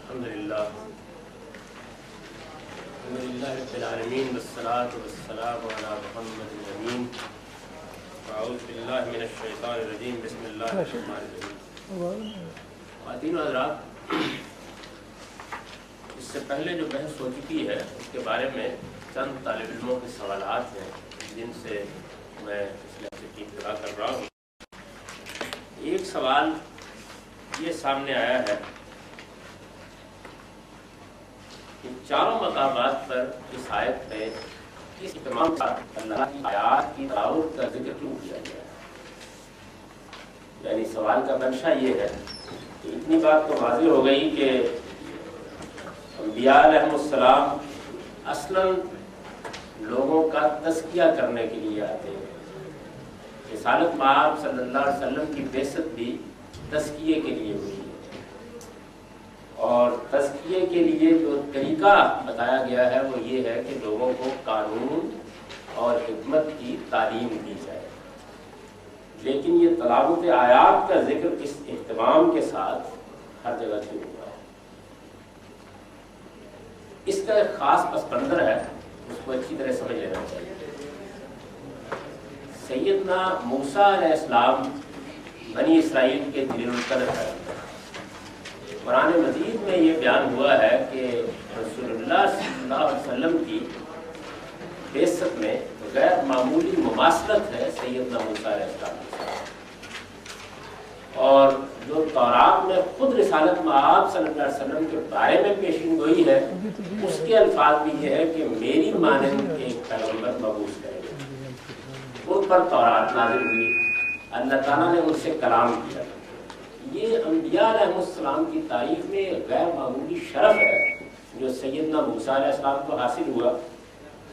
الحمدللہ رب العالمین والصلاة والسلام علی محمد الامین اعوذ باللہ من الشیطان الرجیم بسم اللہ الرحمن الرحیم۔ خواتین و حضرات، اس سے پہلے جو بحث ہو چکی ہے اس کے بارے میں چند طالب علموں کے سوالات ہیں جن سے میں اس لحاظ کی ابتدا کر رہا ہوں۔ ایک سوال یہ سامنے آیا ہے کہ چاروں مقامات پر اس آیت میں اس تمام اللہ کی آیات کی تلاوت کا ذکر کیوں کیا گیا ہے؟ یعنی سوال کا منشا یہ ہے کہ اتنی بات تو واضح ہو گئی کہ انبیاء علیہ السلام اصلاً لوگوں کا تزکیہ کرنے کے لیے آتے ہیں۔ رسالت مآب صلی اللہ علیہ وسلم کی بعثت بھی تزکیے کے لیے ہوئی ہے، اور تزکیے کے لیے جو طریقہ بتایا گیا ہے وہ یہ ہے کہ لوگوں کو قانون اور حکمت کی تعلیم دی جائے۔ لیکن یہ تلاوت آیات کا ذکر اس اہتمام کے ساتھ ہر جگہ کیوں ہوا ہے؟ اس کا ایک خاص پس منظر ہے، اس کو اچھی طرح سمجھ لینا چاہیے۔ سیدنا موسیٰ علیہ السلام بنی اسرائیل کے دلیل القدر ہے۔ قرآن مجید میں یہ بیان ہوا ہے کہ رسول اللہ صلی اللہ علیہ وسلم کی بعثت میں غیر معمولی مماثلت ہے سیدنا موسیٰ علیہ السلام کے ساتھ، اور جو تورات میں خود رسالت مآب صلی اللہ علیہ وسلم کے بارے میں پیشین گوئی ہے اس کے الفاظ بھی یہ ہے کہ میری مانند ایک پیغمبر مبعوث کرے گا۔ ان پر تورات نازل ہوئی، اللہ تعالیٰ نے ان سے کلام کیا۔ یہ انبیاء علیہ السلام کی تاریخ میں غیر معمولی شرف ہے جو سیدنا موسیٰ علیہ السلام کو حاصل ہوا،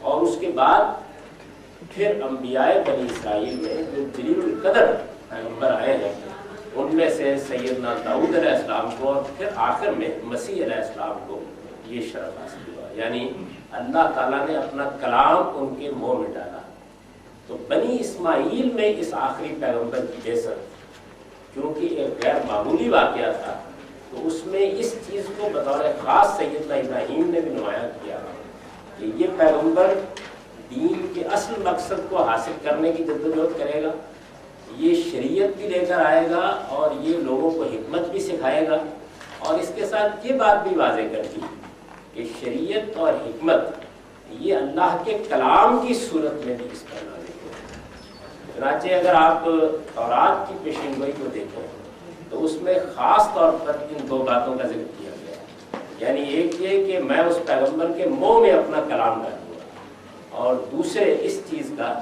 اور اس کے بعد پھر انبیاء بنی اسرائیل میں جو جلیل القدر پیغمبر آئے ہیں ان میں سے سیدنا داؤد علیہ السلام کو اور پھر آخر میں مسیح علیہ السلام کو یہ شرف حاصل ہوا، یعنی اللہ تعالیٰ نے اپنا کلام ان کے منہ میں ڈالا۔ تو بنی اسماعیل میں اس آخری پیغمبر کی بعثت کیونکہ ایک غیر معمولی واقعہ تھا، تو اس میں اس چیز کو بطور خاص سیدنا ابراہیم نے بھی نمایاں کیا کہ یہ پیغمبر دین کے اصل مقصد کو حاصل کرنے کی جدوجہد کرے گا، یہ شریعت بھی لے کر آئے گا اور یہ لوگوں کو حکمت بھی سکھائے گا، اور اس کے ساتھ یہ بات بھی واضح کر دی کہ شریعت اور حکمت یہ اللہ کے کلام کی صورت میں بھی اس پر نازل ہے۔ چنانچہ اگر آپ تورات کی پیشین گوئی کو دیکھیں تو اس میں خاص طور پر ان دو باتوں کا ذکر کیا گیا ہے، یعنی ایک یہ کہ میں اس پیغمبر کے منہ میں اپنا کلام ڈالوں گا، اور دوسرے اس چیز کا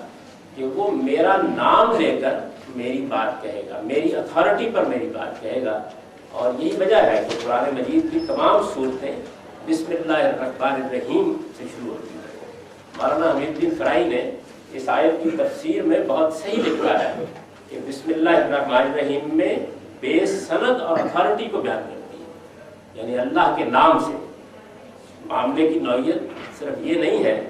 کہ وہ میرا نام لے کر میری بات کہے گا، میری اتھارٹی پر میری بات کہے گا۔ اور یہی وجہ ہے کہ قرآن مجید کی تمام صورتیں بسم اللہ الرحمن الرحیم سے شروع ہوتی ہیں۔ مولانا حمید الدین فرائی نے اس آیت کی تفسیر میں بہت صحیح لکھا ہے کہ بسم اللہ الرحمن الرحیم میں بیس سند اور اتھارٹی کو بیان کرتی ہے، یعنی اللہ کے نام سے۔ معاملے کی نوعیت صرف یہ نہیں ہے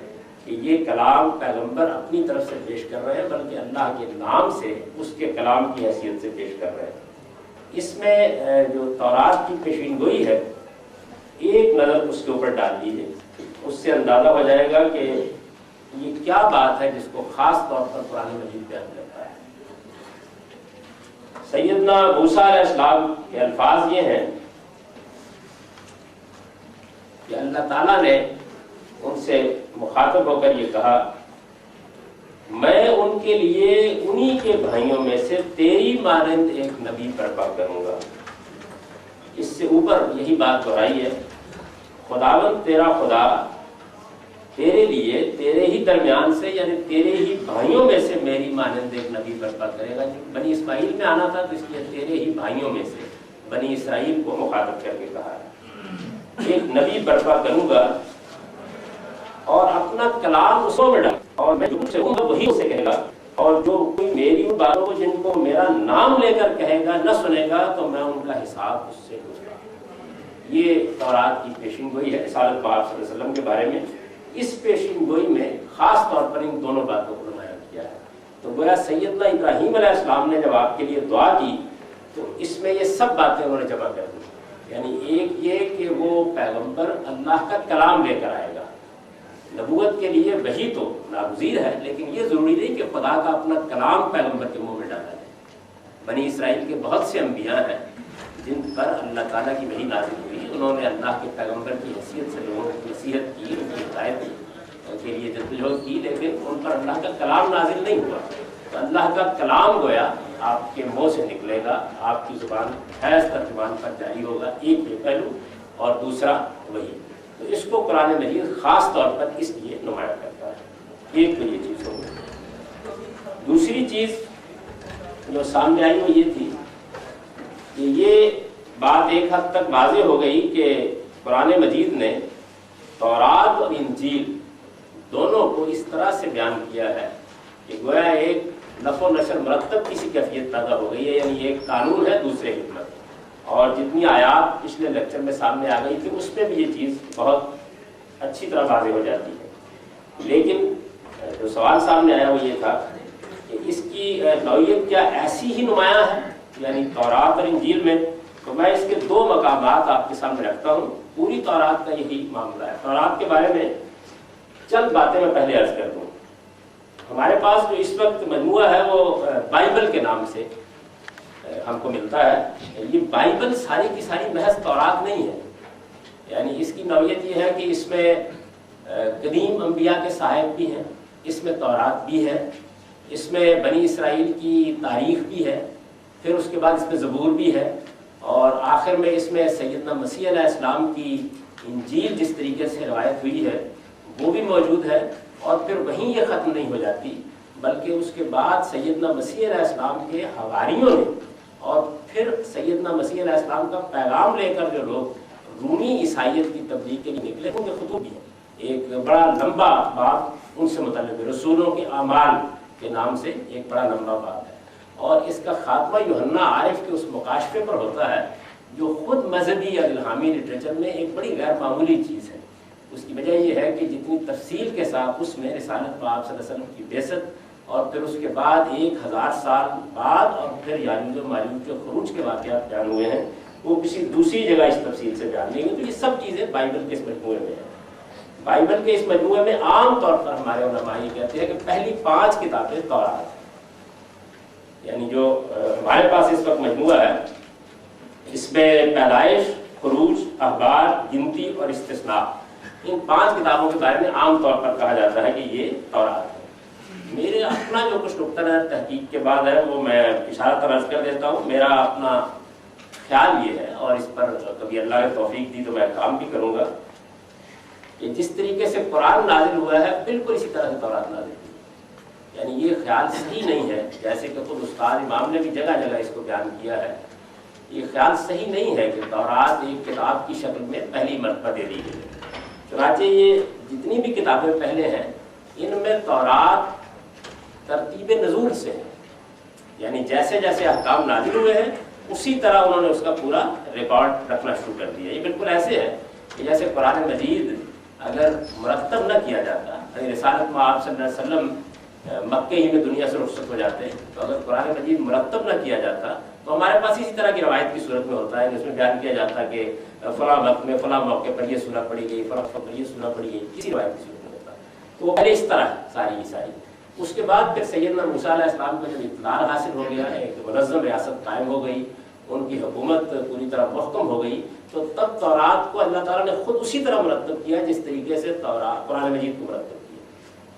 کہ یہ کلام پیغمبر اپنی طرف سے پیش کر رہے ہیں، بلکہ اللہ کے نام سے اس کے کلام کی حیثیت سے پیش کر رہے ہیں۔ اس میں جو تورات کی پیشین گوئی ہے ایک نظر اس کے اوپر ڈال دیجیے، اس سے اندازہ ہو جائے گا کہ یہ کیا بات ہے جس کو خاص طور پر قرآن مجید بیان کرتا ہے۔ سیدنا موسیٰ علیہ السلام کے الفاظ یہ ہیں کہ اللہ تعالیٰ نے ان سے مخاطب ہو کر یہ کہا، میں ان کے لیے انہی کے بھائیوں میں سے تیری مانند ایک نبی برپا کروں گا۔ اس سے اوپر یہی بات دہرائی ہے، خداوند تیرا خدا تیرے لیے تیرے ہی درمیان سے یعنی تیرے ہی بھائیوں میں سے میری مانند ایک نبی برپا کرے گا۔ بنی اسماعیل میں آنا تھا تو اس لیے تیرے ہی بھائیوں میں سے بنی اسرائیل کو مخاطب کر کے کہا ہے، ایک نبی برپا کروں گا اور اپنا کلام اس میں ڈال، اور میں جو سے ہوں وہی اسے کہے گا، اور جو کوئی میری باتوں کو جن کو میرا نام لے کر کہے گا نہ سنے گا تو میں ان کا حساب اس سے لوں گا۔ یہ تورات کی پیشین گوئی ہے رسالت مآب صلی اللہ علیہ وسلم کے بارے میں۔ اس پیشین گوئی میں خاص طور پر ان دونوں باتوں کو نمایاں کیا ہے۔ تو گویا سیدنا ابراہیم علیہ السلام نے جب آپ کے لیے دعا کی تو اس میں یہ سب باتیں انہوں نے جمع کر دی یعنی ایک یہ کہ وہ پیغمبر اللہ کا کلام لے کر آئے گا. نبوت کے لیے وہی تو ناگزیر ہے، لیکن یہ ضروری نہیں کہ خدا کا اپنا کلام پیغمبر کے منہ میں ڈالا جائے. بنی اسرائیل کے بہت سے انبیاء ہیں جن پر اللہ تعالیٰ کی وحی نازل ہوئی، انہوں نے اللہ کے پیغمبر کی حیثیت سے لوگوں کی نصیحت کی، ان کی ہدایت کے لیے جدوجہد کی، لیکن ان پر اللہ کا کلام نازل نہیں ہوا. تو اللہ کا کلام گویا آپ کے منہ سے نکلے گا، آپ کی زبان حیض ترجمان پر جاری ہوگا. ایک یہ پہلو، اور دوسرا وہی. تو اس کو قرآن مجید خاص طور پر اس لیے نمایاں کرتا ہے. ایک تو یہ چیز ہوگی. دوسری چیز جو سامنے آئی وہ یہ تھی کہ یہ بات ایک حد تک واضح ہو گئی کہ قرآن مجید نے تورات اور انجیل دونوں کو اس طرح سے بیان کیا ہے کہ گویا ایک نفع و نشر مرتب کسی کیفیت پیدا ہو گئی ہے. یعنی ایک قانون ہے دوسرے حکمت. اور جتنی آیات پچھلے لیکچر میں سامنے آ گئی تھی اس میں بھی یہ چیز بہت اچھی طرح واضح ہو جاتی ہے. لیکن جو سوال سامنے آیا وہ یہ تھا کہ اس کی نوعیت کیا ایسی ہی نمایاں ہے یعنی تورات اور انجیل میں؟ تو میں اس کے دو مقامات آپ کے سامنے رکھتا ہوں. پوری تورات کا یہی معاملہ ہے. تورات کے بارے میں چند باتیں میں پہلے عرض کر دوں. ہمارے پاس جو اس وقت مجموعہ ہے وہ بائبل کے نام سے ہم کو ملتا ہے. یہ بائبل ساری کی ساری محض تورات نہیں ہے. یعنی اس کی نوعیت یہ ہے کہ اس میں قدیم انبیاء کے صحائف بھی ہیں، اس میں تورات بھی ہے، اس میں بنی اسرائیل کی تاریخ بھی ہے، پھر اس کے بعد اس میں زبور بھی ہے، اور آخر میں اس میں سیدنا مسیح علیہ السلام کی انجیل جس طریقے سے روایت ہوئی ہے وہ بھی موجود ہے. اور پھر وہیں یہ ختم نہیں ہو جاتی بلکہ اس کے بعد سیدنا مسیح علیہ السلام کے حواریوں نے اور پھر سیدنا مسیح علیہ السلام کا پیغام لے کر جو لوگ رومی عیسائیت کی تبلیغ کے لیے نکلے ان کے خطوط بھی ہیں. ایک بڑا لمبا باب ان سے متعلق ہے، رسولوں کے اعمال کے نام سے ایک بڑا لمبا باب ہے. اور اس کا خاتمہ یوحنا عارف کے اس مکاشفے پر ہوتا ہے جو خود مذہبی یا الہامی لٹریچر میں ایک بڑی غیر معمولی چیز ہے. اس کی وجہ یہ ہے کہ جتنی تفصیل کے ساتھ اس میں رسالت پاک صلی اللہ علیہ وسلم کی بعثت اور پھر اس کے بعد 1000 سال بعد اور پھر یاجوج و ماجوج کے خروج کے واقعات بیان ہوئے ہیں وہ کسی دوسری جگہ اس تفصیل سے بیان نہیں ہوئی. تو یہ سب چیزیں بائبل کے اس مجموعے میں ہیں. بائبل کے اس مجموعے میں عام طور پر ہمارے علماء یہ کہتے ہیں کہ پہلی 5 کتابیں تورات ہیں. یعنی جو ہمارے پاس اس وقت مجموعہ ہے اس میں پیدائش، خروج، اخبار، گنتی اور استثناء، ان 5 کتابوں کے بارے میں عام طور پر کہا جاتا ہے کہ یہ تورات ہے. میرے اپنا جو کچھ نقطہ نظر تحقیق کے بعد ہے وہ میں اشارہ عرض کر دیتا ہوں. میرا اپنا خیال یہ ہے اور اس پر کبھی اللہ نے توفیق دی تو میں کام بھی کروں گا کہ جس طریقے سے قرآن نازل ہوا ہے بالکل اسی طرح سے تورات نازل ہوئی. یعنی یہ خیال صحیح نہیں ہے جیسے کہ خود استاد امام نے بھی جگہ جگہ اس کو بیان کیا ہے. یہ خیال صحیح نہیں ہے کہ تورات ایک کتاب کی شکل میں پہلی مرتبہ دے دی گئی. چنانچہ یہ جتنی بھی کتابیں پہلے ہیں ان میں تورات ترتیب نزول سے ہے. یعنی جیسے جیسے احکام نازل ہوئے ہیں اسی طرح انہوں نے اس کا پورا ریکارڈ رکھنا شروع کر دیا. یہ بالکل ایسے ہے کہ جیسے قرآن مجید اگر مرتب نہ کیا جاتا، یعنی رسالت میں آپ صلی اللہ علیہ وسلم مکے ہی میں دنیا سے رخصت ہو جاتے تو اگر قرآن مجید مرتب نہ کیا جاتا تو ہمارے پاس اسی طرح کی روایت کی صورت میں ہوتا ہے جس میں بیان کیا جاتا کہ فلاں وقت میں فلاں موقع پر یہ سورہ پڑھی گئی، فلاں وقت پر یہ سورہ پڑھی گئی، اسی روایت کی صورت میں ہوتا ہے. تو وہ پہلے اس طرح ساری عیسائی. اس کے بعد پھر سیدنا موسیٰ علیہ السلام کو جب اطلاع حاصل ہو گیا، ایک منظم ریاست قائم ہو گئی، ان کی حکومت پوری طرح محکم ہو گئی، تو تب تورات کو اللہ تعالیٰ نے خود اسی طرح مرتب کیا جس طریقے سے قرآن مجید کو مرتب کیا.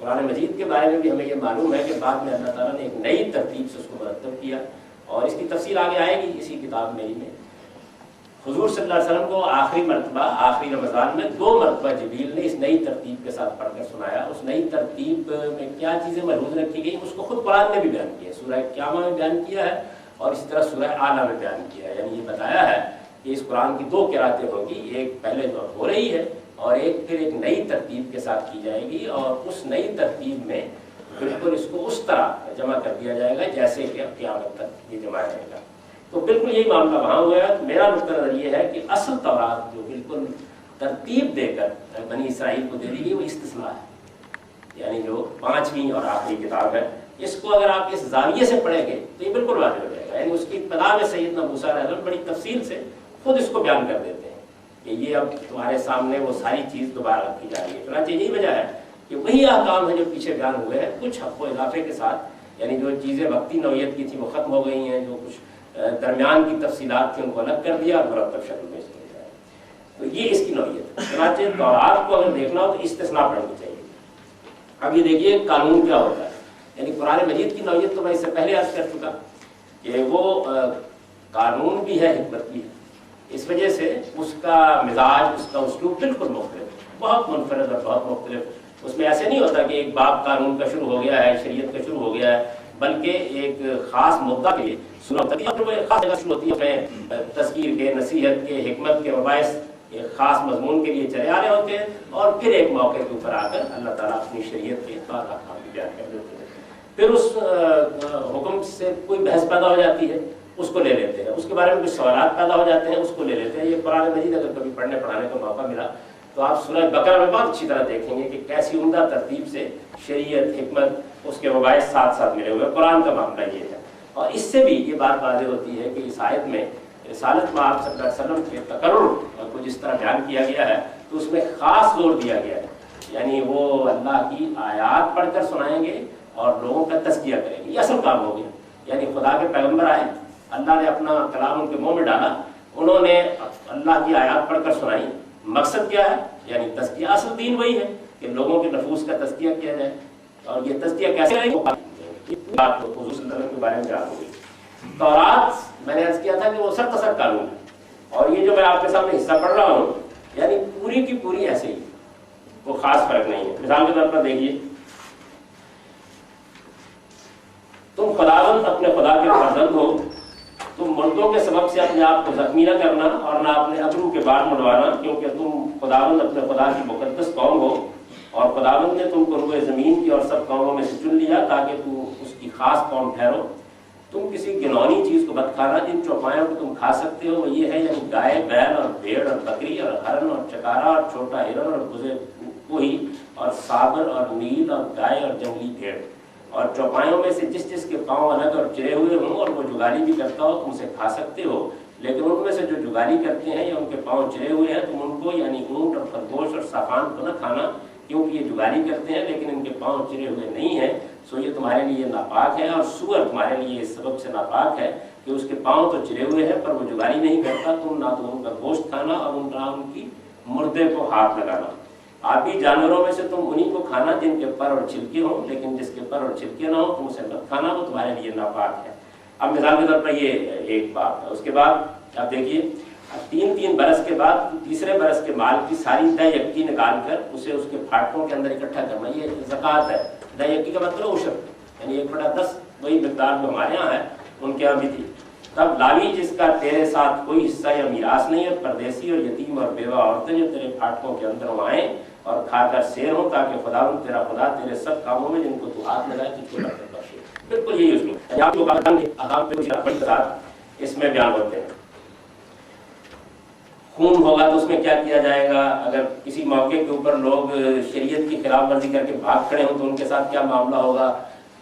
قرآن مجید کے بارے میں بھی ہمیں یہ معلوم ہے کہ بعد میں اللہ تعالیٰ نے ایک نئی ترتیب سے اس کو مرتب کیا اور اس کی تفصیل آگے آئے گی اسی کتاب میری میں. حضور صلی اللہ علیہ وسلم کو آخری مرتبہ آخری رمضان میں 2 مرتبہ جبریل نے اس نئی ترتیب کے ساتھ پڑھ کر سنایا. اس نئی ترتیب میں کیا چیزیں ملحوظ رکھی گئی اس کو خود قرآن نے بھی بیان کیا ہے. سورہ قیامہ میں بیان کیا ہے اور اسی طرح سورہ اعلیٰ میں بیان کیا ہے. یعنی یہ بتایا ہے کہ اس قرآن کی 2 قراتیں ہوں گی، ایک پہلے جو ہو رہی ہے اور ایک پھر ایک نئی ترتیب کے ساتھ کی جائے گی، اور اس نئی ترتیب میں بالکل اس کو اس طرح جمع کر دیا جائے گا جیسے کہ اب قیامت تک یہ جمع رہے گا. تو بالکل یہی معاملہ وہاں ہوا ہے. میرا نقطہ نظر یہ ہے کہ اصل تورات جو بالکل ترتیب دے کر بنی اسرائیل کو دے دی گئی وہ استثناء ہے، یعنی جو 5ویں اور آخری کتاب ہے. اس کو اگر آپ اس زاویے سے پڑھیں گے تو یہ بالکل واضح ہو جائے گا. یعنی اس کی ابتدا میں سیدنا موسیٰ علیہ السلام بڑی تفصیل سے خود اس کو بیان کر دیتے ہیں کہ یہ اب تمہارے سامنے وہ ساری چیز دوبارہ رکھی جا رہی ہے. چنانچہ یہی وجہ ہے کہ وہی احکام ہے جو پیچھے بیان ہوئے ہیں کچھ حق و اضافے کے ساتھ، یعنی جو چیزیں وقتی نوعیت کی تھی وہ ختم ہو گئی ہیں، جو کچھ درمیان کی تفصیلات تھیں ان کو الگ کر دیا اور مرتب شکل میں اس میں. تو یہ اس کی نوعیت ہے. چنانچہ تورات کو اگر دیکھنا ہو تو استثناء پڑھنی چاہیے. اب یہ دیکھیے قانون کیا ہوتا ہے، یعنی قرآن مجید کی نوعیت تو میں اس سے پہلے عرض کر چکا کہ وہ قانون بھی ہے، حکمت بھی ہے. اس وجہ سے اس کا مزاج، اس کا اسلوب بالکل مختلف، بہت منفرد اور بہت مختلف. اس میں ایسے نہیں ہوتا کہ ایک باب قانون کا شروع ہو گیا ہے، شریعت کا شروع ہو گیا ہے، بلکہ ایک خاص مدعا کے لیے خاص جگہ شروع ہوتی ہے. تذکیر کے، نصیحت کے، حکمت کے مباحث ایک خاص مضمون کے لیے چلے آ رہے ہوتے ہیں، اور پھر ایک موقع کے اوپر آ کر اللہ تعالیٰ اپنی شریعت کے بعد احکام بیان کر دیتے ہیں. پھر اس حکم سے کوئی بحث پیدا ہو جاتی ہے، اس کو لے لیتے ہیں. اس کے بارے میں کچھ سوالات پیدا ہو جاتے ہیں، اس کو لے لیتے ہیں. یہ قرآن مجید اگر کبھی پڑھنے پڑھانے کا موقع ملا تو آپ سورہ بقرہ میں بہت اچھی طرح دیکھیں گے کہ کیسی عمدہ ترتیب سے شریعت، حکمت، اس کے مباحث ساتھ ساتھ ملے ہوئے. قرآن کا معاملہ یہ ہے. اور اس سے بھی یہ بات واضح ہوتی ہے کہ اس آیت میں رسالت میں آپ صلی اللہ علیہ وسلم کے تقرر کو جس طرح بیان کیا گیا ہے تو اس میں خاص زور دیا گیا ہے. یعنی وہ اللہ کی آیات پڑھ کر سنائیں گے اور لوگوں کا تزکیہ کریں گے. یہ اصل کام ہو گیا. یعنی خدا کے پیغمبر آئے، اللہ نے اپنا کلام ان کے منہ میں ڈالا، انہوں نے اللہ کی آیات پڑھ کر سنائی. مقصد کیا ہے؟ یعنی تزکیہ. اصل دین وہی ہے کہ لوگوں کے نفوس کا تزکیہ کیا جائے. اور یہ تزکیہ کیسے رہے گا؟ بات تو حضور صلی اللہ علیہ وسلم کے بارے میں بیان ہوئی. تورات میں نے عرض کیا تھا کہ وہ سرتاسر قانون ہے، اور یہ جو میں آپ کے سامنے حصہ پڑھ رہا ہوں یعنی پوری کی پوری ایسے ہی، کوئی خاص فرق نہیں ہے. مثال کے طور پر دیکھیے، تم خداوند اپنے خدا کے فرزند ہو، تم مردوں کے سبب سے اپنے آپ کو زخمی نہ کرنا اور نہ اپنے ابرو کے بال مڑوانا، کیونکہ تم خداوند اپنے خدا کی مقدس قوم ہو، اور خداوند نے تم کو روئے زمین کی اور سب قوموں میں سے چن لیا تاکہ تم اس کی خاص قوم ٹھہرو. تم کسی گنونی چیز کو مت کھانا. جن چوپایوں کو تم کھا سکتے ہو وہ یہ ہے، یعنی گائے، بیل اور بھیڑ اور بکری اور ہرن اور چکارا اور چھوٹا ہرن اور بزے کوہی اور سابر اور نیل اور گائے اور جنگلی بھیڑ. اور چوپایوں میں سے جس جس کے پاؤں الگ اور چرے ہوئے ہوں اور وہ جگالی بھی کرتا ہو تم اسے کھا سکتے ہو. لیکن ان میں سے جو جگالی کرتے ہیں یا ان کے پاؤں چرے ہوئے ہیں تم ان کو یعنی اونٹ اور خرگوش اور صافان کو نہ کھانا، کیونکہ یہ جگالی کرتے ہیں لیکن ان کے پاؤں چرے ہوئے نہیں ہیں، سو یہ تمہارے لیے ناپاک ہے. اور سور تمہارے لیے اس سبب سے ناپاک ہے کہ اس کے پاؤں تو چرے ہوئے ہیں پر وہ جگالی نہیں کرتا. تم نہ تو ان کا گوشت کھانا اور نہ ان کی مردے کو ہاتھ لگانا. آبی جانوروں میں سے تم انہی کو کھانا جن کے پر اور چھلکے ہوں، لیکن جس کے پر اور چھلکے نہ ہوں تم اسے مت کھانا، وہ تمہارے لیے ناپاک ہے. اب مثال کے طور پر یہ ایک بات ہے. اس کے بعد آپ دیکھیے، 3 برس کے بعد تیسرے برس کے مال کی ساری دہ یکی نکال کر اسے اس کے پھاٹکوں کے اندر اکٹھا کرنا. یہ زکوٰۃ ہے. دہ یکی کا مطلب عشر، یعنی 1/10 وہی مقدار جو ہمارے یہاں ہے ان کے یہاں بھی تھی. تب لاوی جس کا تیرے ساتھ کوئی حصہ یا میراث نہیں ہے، پردیسی اور یتیم اور بیوہ عورتیں جو تیرے پھاٹکوں کے اندر آئیں اور کھا کر سیر ہوں، تاکہ خداوند تیرا خدا تیرے سب کاموں میں جن کو تو ہاتھ لگائے تجھ کو برکت بخشے. بالکل یہی اس میں بیان ہوتے ہیں. خون ہوگا تو اس میں کیا کیا جائے گا، اگر کسی موقع کے اوپر لوگ شریعت کی خلاف ورزی کر کے بھاگ کھڑے ہوں تو ان کے ساتھ کیا معاملہ ہوگا،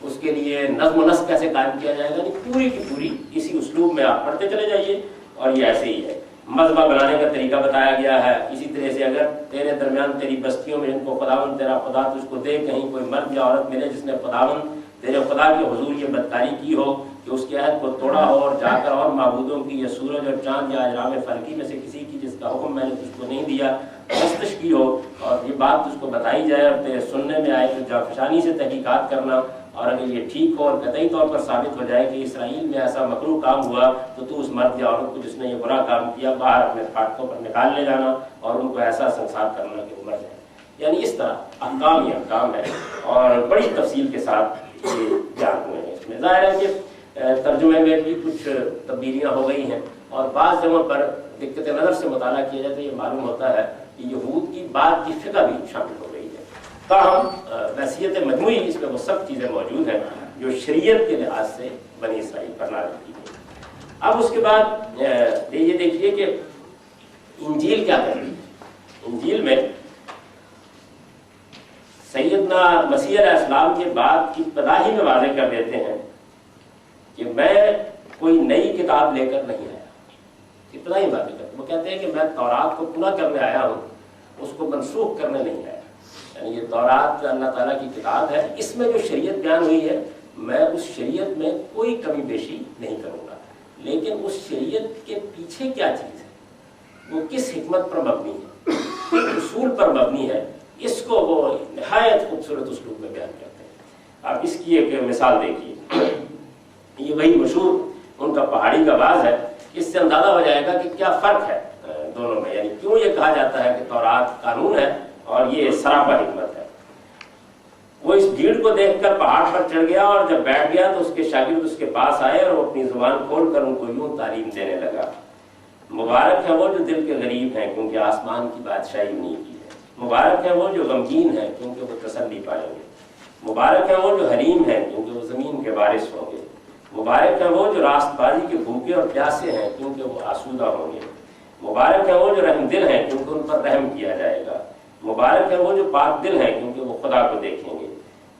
اس کے لیے نظم و نسق کیسے قائم کیا جائے گا. پوری کی پوری اسی اسلوب میں آپ پڑھتے چلے جائیے. اور یہ ایسے ہی ہے. مذبح بنانے کا طریقہ بتایا گیا ہے. اسی طرح سے اگر تیرے درمیان تیری بستیوں میں جن کو خداوند تیرا خدا تجھ کو دے، کہیں کوئی مرد یا عورت ملے جس نے خداوند تیرے خدا کے حضور یہ بدکاری کی ہو کہ اس کے عہد کو توڑا ہو اور جا کر اور معبودوں کی یا سورج اور چاند یا اجرام فلکی میں سے کسی کی جس کا حکم میں نے تجھ کو نہیں دیا پرستش کی ہو، اور یہ بات تجھ کو بتائی جائے اور تیرے سننے میں آئے تو جافشانی سے تحقیقات کرنا. اور اگر یہ ٹھیک ہو اور قطعی طور پر ثابت ہو جائے کہ اسرائیل میں ایسا مکروہ کام ہوا تو اس مرد یا عورت کو جس نے یہ برا کام کیا باہر اپنے پھاٹکوں پر نکال لے جانا اور ان کو ایسا سنسار کرنا کہ وہ مر جائے. یعنی اس طرح احکام یہ احکام ہے اور بڑی تفصیل کے ساتھ یہ بیان ہوئے ہیں. اس میں ظاہر ہے کہ ترجمے میں بھی کچھ تبدیلیاں ہو گئی ہیں اور بعض جگہوں پر دقت نظر سے مطالعہ کیا جائے تو یہ معلوم ہوتا ہے کہ یہود کی بات کی فقہ بھی شامل ہو گئی ہے. تاہم وصیت مجموعی اس میں وہ سب چیزیں موجود ہیں جو شریعت کے لحاظ سے بنی اسرائیل پر نازل کی گئی. اب اس کے بعد یہ دیکھیے کہ انجیل کیا کہتی ہے. انجیل میں سیدنا مسیح علیہ السلام کے بعد ابتدا ہی میں واضح کر دیتے ہیں کہ میں کوئی نئی کتاب لے کر نہیں آیا. ابتدا ہی واضح کرتے وہ کہتے ہیں کہ میں تورات کو پورا کرنے آیا ہوں، اس کو منسوخ کرنے نہیں آیا۔ یعنی یہ تورات جو اللہ تعالیٰ کی کتاب ہے، اس میں جو شریعت بیان ہوئی ہے میں اس شریعت میں کوئی کمی بیشی نہیں کروں گا، لیکن اس شریعت کے پیچھے کیا چیز ہے، وہ کس حکمت پر مبنی ہے، اصول پر مبنی ہے، اس کو وہ نہایت خوبصورت اسلوب میں بیان کرتے ہیں۔ آپ اس کی ایک مثال دیکھیے، یہ وہی مشہور ان کا پہاڑی کا باز ہے، اس سے اندازہ ہو جائے گا کہ کیا فرق ہے دونوں میں، یعنی کیوں یہ کہا جاتا ہے کہ تورات قانون ہے اور یہ سراپا حکمت ہے۔ وہ اس بھیڑ کو دیکھ کر پہاڑ پر چڑھ گیا، اور جب بیٹھ گیا تو اس کے شاگرد اس کے پاس آئے اور وہ اپنی زبان کھول کر ان کو یوں تعلیم دینے لگا، مبارک ہے وہ جو دل کے غریب ہیں کیونکہ آسمان کی بادشاہی انہیں کی ہے، مبارک ہے وہ جو غمگین ہیں کیونکہ وہ تسلی پائیں گے، مبارک ہے وہ جو حلیم ہیں کیونکہ وہ زمین کے وارث ہوں گے، مبارک ہے وہ جو راست بازی کے بھوکے اور پیاسے ہیں کیونکہ وہ آسودہ ہوں گے، مبارک ہے وہ جو رحم دل ہیں کیونکہ ان پر رحم کیا جائے گا، مبارک ہے وہ جو پاک دل ہیں کیونکہ وہ خدا کو دیکھیں گے،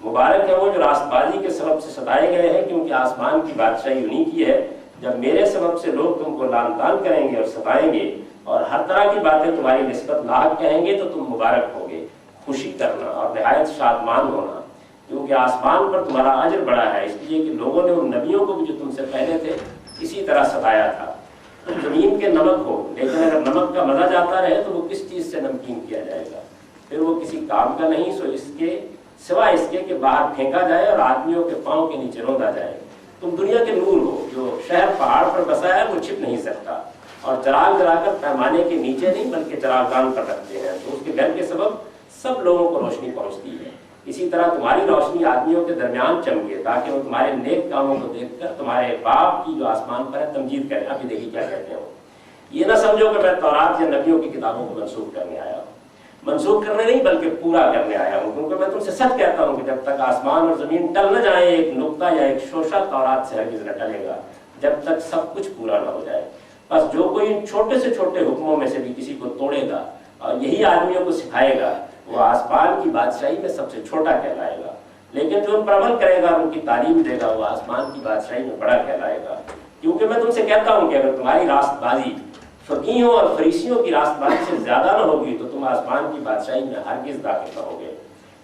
مبارک ہے وہ جو راست بازی کے سبب سے ستائے گئے ہیں کیونکہ آسمان کی بادشاہی انہیں کی ہے۔ جب میرے سبب سے لوگ تم کو لعن طعن کریں گے اور ستائیں گے اور ہر طرح کی باتیں تمہاری نسبت ناحق کہیں گے تو تم مبارک ہوگے، خوشی کرنا اور نہایت شادمان ہونا، کیونکہ آسمان پر تمہارا اجر بڑا ہے، اس لیے کہ لوگوں نے ان نبیوں کو بھی جو تم سے پہلے تھے اسی طرح ستایا تھا۔ تم زمین کے نمک ہو، لیکن اگر نمک کا مزہ جاتا رہے تو وہ کس چیز سے نمکین کیا جائے گا، پھر وہ کسی کام کا نہیں سوائے اس کے کہ باہر پھینکا جائے اور آدمیوں کے پاؤں کے نیچے روندا جائے۔ تم دنیا کے نور ہو، جو شہر پہاڑ پر بسا ہے وہ چھپ نہیں سکتا، اور چراغ جلا کر پیمانے کے نیچے نہیں بلکہ چراغدان پر رکھتے ہیں تو اس کے گھر کے سبب سب لوگوں کو روشنی پہنچتی ہے۔ اسی طرح تمہاری روشنی آدمیوں کے درمیان چمکے تاکہ وہ تمہارے نیک کاموں کو دیکھ کر تمہارے باپ کی جو آسمان پر ہے تمجید کریں۔ ابھی دیکھیے کیا کہتے ہیں وہ، یہ نہ سمجھو کہ میں تورات یا نبیوں کی کتابوں کو منسوخ کرنے آیا ہوں، منسوخ کرنے نہیں بلکہ پورا کرنے آیا ہوں، کیونکہ میں تم سے سچ کہتا ہوں کہ جب تک آسمان اور زمین ٹل نہ جائیں ایک نقطہ یا ایک شوشہ تورات سے ہرگز نہ ٹلے گا جب تک سب کچھ پورا نہ ہو جائے۔ بس جو کوئی ان چھوٹے سے چھوٹے حکموں میں سے بھی کسی کو توڑے گا اور یہی آدمیوں کو سکھائے گا وہ آسمان کی بادشاہی میں سب سے چھوٹا کہلائے گا، لیکن جو ان پر عمل کرے گا ان کی تعلیم دے گا وہ آسمان کی بادشاہی میں بڑا کہلائے گا۔ کیونکہ میں تم سے کہتا ہوں کہ اگر تمہاری راست بازی فقیہوں اور فریسیوں کی راست بازی سے زیادہ نہ ہوگی تو تم آسمان کی بادشاہی میں ہرگز داخل نہ ہوگے۔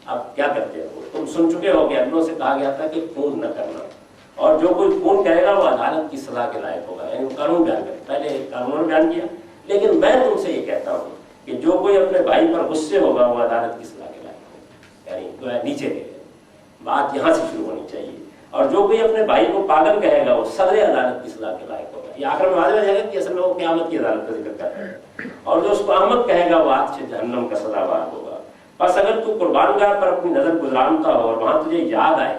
اب کیا کرتے ہو، تم سن چکے ہو کہ اگلوں سے کہا گیا تھا کہ خون نہ کرنا، اور جو کوئی خون کرے گا وہ عدالت کی سزا کے لائق ہوگا، یعنی وہ قانون بیان کرے، پہلے قانون بیان کیا، لیکن میں تم سے یہ کہتا ہوں کہ جو کوئی اپنے بھائی پر غصے ہوگا وہ عدالت کی سزا کے لائق ہوگا، یعنی نیچے لے بات یہاں سے شروع ہونی چاہیے، اور جو کوئی اپنے بھائی کو پاگل کہے گا وہ صدر عدالت کی سزا کے لائق ہوگا۔ یہ آخر میں واضح ہو جائے گا کہ اصل میں وہ قیامت کی عدالت کا ذکر کرتا ہے، اور جو اس کو احمق کہے گا وہ آگ سے جہنم کا سزاوار ہوگا۔ بس اگر تو قربان گاہ پر اپنی نظر گزرانتا ہو اور وہاں تجھے یاد آئے،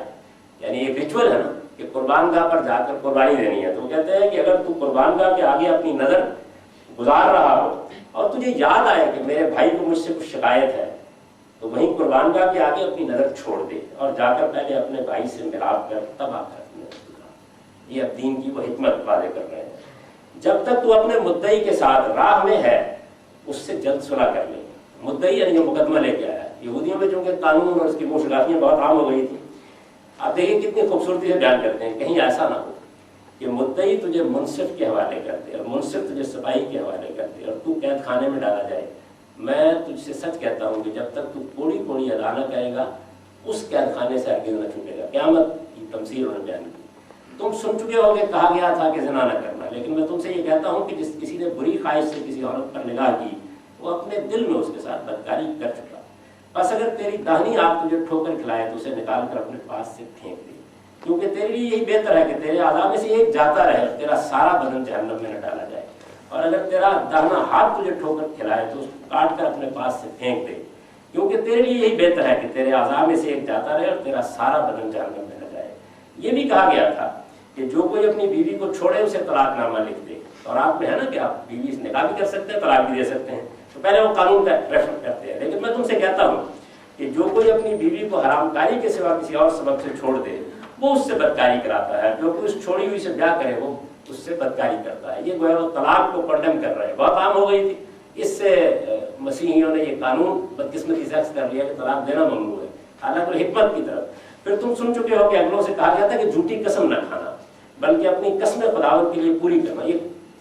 یعنی ایک ریچول ہے نا کہ قربان گاہ پر جا کر قربانی دینی ہے، تو وہ کہتے ہیں کہ اگر تو قربان گاہ کے آگے اپنی نظر گزار رہا ہو اور تجھے یاد آئے کہ میرے بھائی کو مجھ سے کچھ شکایت ہے تو وہیں قربان گاہ کے آگے اپنی نظر چھوڑ دے اور جا کر پہلے اپنے بھائی سے ملاپ کر تب آ کر اپنی نظر گزار۔ یہ اب دین کی وہ حکمت واضح کر رہے ہیں۔ جب تک تو اپنے مدعی کے ساتھ راہ میں ہے اس سے جلد صلح کر لیں۔ مدعی یعنی جو مقدمہ لے کے آیا ہے، یہودیوں میں چونکہ قانون اور اس کی مشکلاتیں بہت عام ہو گئی تھی، آپ دیکھیں کتنی خوبصورتی سے بیان کرتے ہیں، کہیں ایسا نہ ہو کہ مدعی تجھے منصف کے حوالے کر دے اور منصف تجھے سپاہی کے حوالے کر دے اور تو قید خانے میں ڈالا جائے۔ میں تجھ سے سچ کہتا ہوں کہ جب تک تو کوڑی کوڑی ادا نہ کرے گا اس قید خانے سے ہرگز نہ چھوٹے گا۔ قیامت کی تمثیل انہوں نے بیان کی۔ تم سن چکے ہو کہ کہا گیا تھا کہ زنا نہ کرنا، لیکن میں تم سے یہ کہتا ہوں کہ جس کسی نے بری خواہش سے کسی عورت پر نگاہ کی وہ اپنے دل میں اس کے ساتھ بدکاری کر چکا۔ بس اگر تیری داہنی آنکھ تجھے ٹھوکر کھلائے تو اسے نکال کر اپنے پاس سے پھینک دے، کیونکہ تیرے لیے یہی بہتر ہے کہ تیرے اعضاء میں سے ایک جاتا رہے اور تیرا سارا بدن جہنم میں نہ ڈالا جائے، اور اگر تیرا داہنا ہاتھ تجھے ٹھوکر کھلائے تو اس کو کاٹ کر اپنے پاس سے پھینک دے، کیونکہ تیرے لیے یہی بہتر ہے کہ تیرے اعضاء میں سے ایک جاتا رہے اور تیرا سارا بدن جہنم میں نہ جائے۔ یہ بھی کہا گیا تھا کہ جو کوئی اپنی بیوی کو چھوڑے اسے طلاق نامہ لکھ دے، اور آپ میں ہے نا کہ آپ بیوی سے نکاح بھی کر سکتے ہیں طلاق بھی دے سکتے ہیں، تو پہلے وہ قانون کا ریفر کرتے ہیں۔ لیکن میں تم سے کہتا ہوں کہ جو کوئی اپنی بیوی کو حرام کاری کے سوا کسی اور سبب سے چھوڑ دے وہ اس سے بدکاری کراتا ہے، جو کوئی اس چھوڑی ہوئی سے بیاہ کرے وہ اس سے بدکاری کرتا ہے۔ یہ گویا وہ طلاق کو کنڈم کر رہے ہیں، بہت عام ہو گئی تھی، اس سے مسیحیوں نے یہ قانون بدقسمتی سے کر لیا کہ طلاق دینا ممنوع ہے، حالانکہ حکمت کی طرف۔ پھر تم سن چکے ہو کہ اگلوں سے کہا گیا تھا کہ جھوٹی قسم نہ کھانا بلکہ اپنی قسم خداوند کے لیے پوری کرنا۔ یہ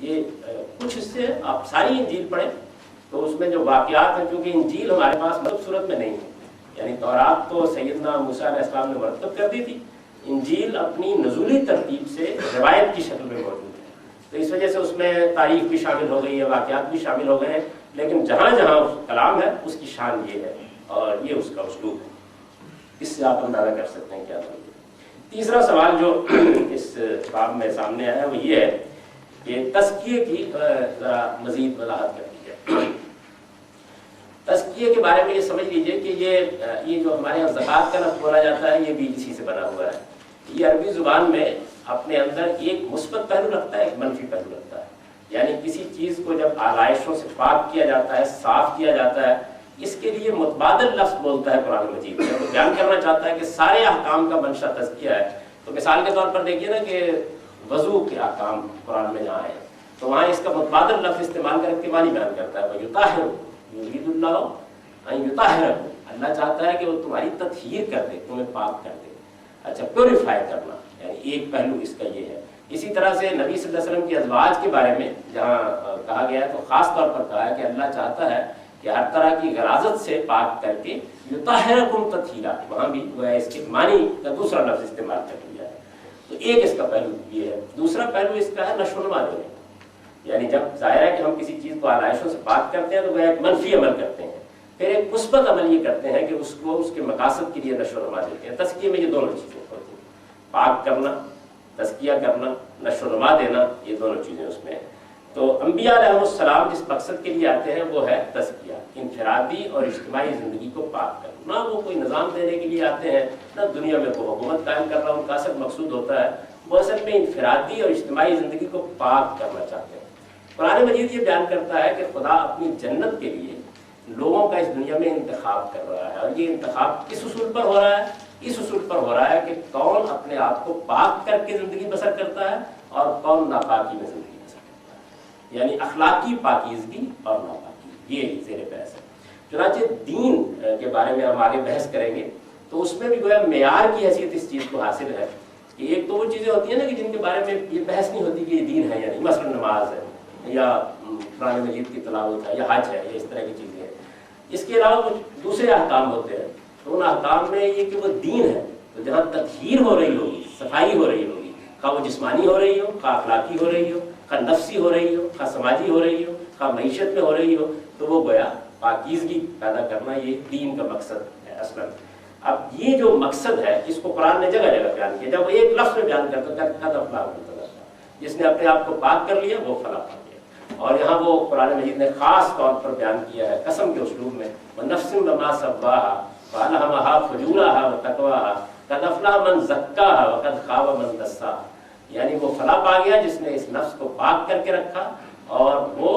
یہ کچھ حصے آپ ساری انجیل پڑھیں تو اس میں جو واقعات ہیں، کیونکہ انجیل ہمارے پاس مرتب صورت میں نہیں ہے، یعنی تورات تو سیدنا موسیٰ علیہ السلام نے مرتب کر دی تھی، انجیل اپنی نزولی ترتیب سے روایت کی شکل میں موجود ہے، تو اس وجہ سے اس میں تاریخ بھی شامل ہو گئی ہے، واقعات بھی شامل ہو گئے ہیں، لیکن جہاں جہاں کلام ہے اس کی شان یہ ہے اور یہ اس کا اسلوب ہے۔ اس سے آپ اندازہ کر سکتے ہیں کیا ہے۔ تیسرا سوال جو اس باب میں سامنے آیا ہے وہ یہ ہے کہ تزکیے کی ذرا مزید وضاحت کر دیجیے۔ تزکیے کے بارے میں یہ سمجھ لیجیے کہ یہ جو ہمارے یہاں زکوٰۃ کا لفظ بولا جاتا ہے یہ بھی اسی سے بنا ہوا ہے۔ یہ عربی زبان میں اپنے اندر ایک مثبت پہلو رکھتا ہے، ایک منفی پہلو رکھتا ہے، یعنی کسی چیز کو جب آلائشوں سے پاک کیا جاتا ہے، صاف کیا جاتا ہے، اس کے لیے متبادل لفظ بولتا ہے قرآن مجید میں، تو بیان کرنا چاہتا ہے کہ سارے احکام کا منشا تزکیہ ہے۔ تو مثال کے طور پر دیکھیے نا کہ وضو کے احکام قرآن میں جہاں ہیں تو وہاں اس کا متبادل لفظ استعمال کر کے معنی بیان کرتا ہے، وَيُطَهِّرُ يُرِيدُ اللَّهُ أَن يُطَهِّرَكُمْ، اللہ چاہتا ہے کہ وہ تمہاری تطہیر کر دے، تمہیں پاک کر دے، اچھا پیوریفائی کرنا، یعنی ایک پہلو اس کا یہ ہے۔ اسی طرح سے نبی صلی اللہ علیہ وسلم کے ازواج کے بارے میں جہاں کہا گیا ہے تو خاص طور پر کہا ہے کہ اللہ چاہتا ہے کہ ہر طرح کی غلاظت سے پاک کر کے یطہرکم تطہیرا، وہاں بھی وہ اس کے معنی کا دوسرا لفظ استعمال کر لیا ہے۔ تو ایک اس کا پہلو یہ ہے۔ دوسرا پہلو اس کا ہے نشو و نما دینے، یعنی جب ظاہر ہے کہ ہم کسی چیز کو آلائشوں سے پاک کرتے ہیں تو وہ ایک منفی عمل کرتے ہیں، پھر ایک مثبت عمل یہ کرتے ہیں کہ اس کو اس کے مقاصد کے لیے نشو و نما دیتے ہیں۔ تزکیے میں یہ دونوں چیزیں ہوتی ہیں، پاک کرنا، تزکیہ کرنا، نشو و نما دینا، یہ دونوں چیزیں اس میں ہیں۔ تو انبیاء علیہ السلام جس مقصد کے لیے آتے ہیں وہ ہے تزکیہ، انفرادی اور اجتماعی زندگی کو پاک کرنا۔ نہ وہ کوئی نظام دینے کے لیے آتے ہیں، نہ دنیا میں کوئی حکومت قائم کر رہا، ان کا اصل مقصود ہوتا ہے وہ اصل میں انفرادی اور اجتماعی زندگی کو پاک کرنا چاہتے ہیں۔ قرآن مجید یہ بیان کرتا ہے کہ خدا اپنی جنت کے لیے لوگوں کا اس دنیا میں انتخاب کر رہا ہے، اور یہ انتخاب کس اصول پر ہو رہا ہے؟ اس اصول پر ہو رہا ہے کہ کون اپنے آپ کو پاک کر کے زندگی بسر کرتا ہے اور کون ناپاکی میں زندگی بسر کرتا ہے، یعنی اخلاقی پاکیزگی اور ناپاکی، یہ زیر بحث ہے۔ چنانچہ دین کے بارے میں ہم آگے بحث کریں گے تو اس میں بھی گویا معیار کی حیثیت اس چیز کو حاصل ہے کہ ایک تو وہ چیزیں ہوتی ہیں نا کہ جن کے بارے میں یہ بحث نہیں ہوتی کہ یہ دین ہے یا نہیں، مثلا نماز ہے یا قرآن مجید کی تلاوت ہے یا حج ہے یا اس طرح کی چیزیں ہیں۔ اس کے علاوہ کچھ دوسرے احکام ہوتے ہیں، تو ان احکام میں یہ کہ وہ دین ہے، تو جہاں تطہیر ہو رہی ہوگی، صفائی ہو رہی ہوگی، خواہ وہ جسمانی ہو رہی ہو، خواہ اخلاقی ہو رہی ہو، خواہ نفسی ہو رہی ہو، خواہ سماجی ہو رہی ہو، خواہ معیشت میں ہو رہی ہو، تو وہ گویا پاکیزگی پیدا کرنا یہ دین کا مقصد ہے اصلاً۔ اب یہ جو مقصد ہے اس کو قرآن نے جگہ جگہ بیان کیا، جب وہ ایک لفظ میں بیان کرتا ہے قد افلاح من تزکیٰ، جس نے اپنے آپ کو پاک کر لیا وہ فلاح پا گیا، اور یہاں وہ قرآن مجید نے خاص طور پر بیان کیا ہے قسم کے اسلوب میں، وَنَفْسٍ وَمَا سَوَّاهَا فَأَلْهَمَهَا فُجُورَهَا وَتَقْوَاهَا قَدْ أَفْلَحَ مَنْ زَكَّاهَا وَقَدْ خَابَ مَنْ دَسَّاهَا، یعنی وہ فلاح پا گیا جس نے اس نفس کو پاک کر کے رکھا، اور وہ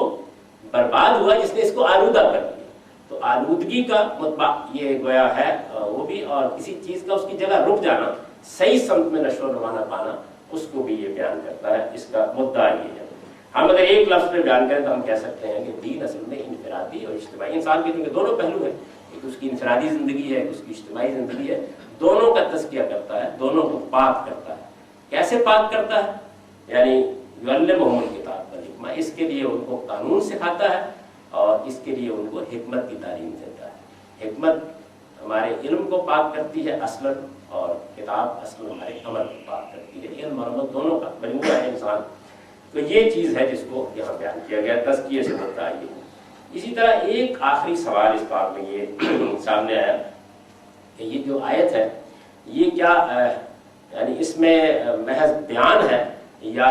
برباد ہوا جس نے اس کو آلودہ کر دیا۔ تو آلودگی کا مطبع یہ گویا ہے وہ بھی، اور کسی چیز کا اس کی جگہ رک جانا، صحیح سمت میں نشو و نما نہ پانا، اس کو بھی یہ بیان کرتا ہے۔ اس کا مدعا یہ ہے۔ ہم اگر ایک لفظ میں بیان کریں تو ہم کہہ سکتے ہیں کہ دین اصل میں انفرادی اور اجتماعی، انسان کے کیونکہ دونوں پہلو ہیں، ایک اس کی انفرادی زندگی ہے، ایک اس کی اجتماعی زندگی ہے، دونوں کا تزکیہ کرتا ہے، دونوں کو پاک کرتا ہے۔ کیسے پاک کرتا ہے؟ یعنی یعلمہم الکتاب والحکمہ، اس کے لیے ان کو قانون سکھاتا ہے اور اس کے لیے ان کو حکمت کی تعلیم دیتا ہے۔ حکمت ہمارے علم کو پاک کرتی ہے اصلاً، اور کتاب اصل ہمارے عمل کو پاک کرتی ہے۔ علم اور عمل دونوں کا مجموعہ ہے انسان، تو یہ چیز ہے جس کو یہاں بیان کیا گیا، تزکیے سے ہوتا ہے یہ۔ اسی طرح ایک آخری سوال اس باب میں یہ سامنے آیا کہ یہ جو آیت ہے یہ کیا یعنی اس میں محض بیان ہے، یا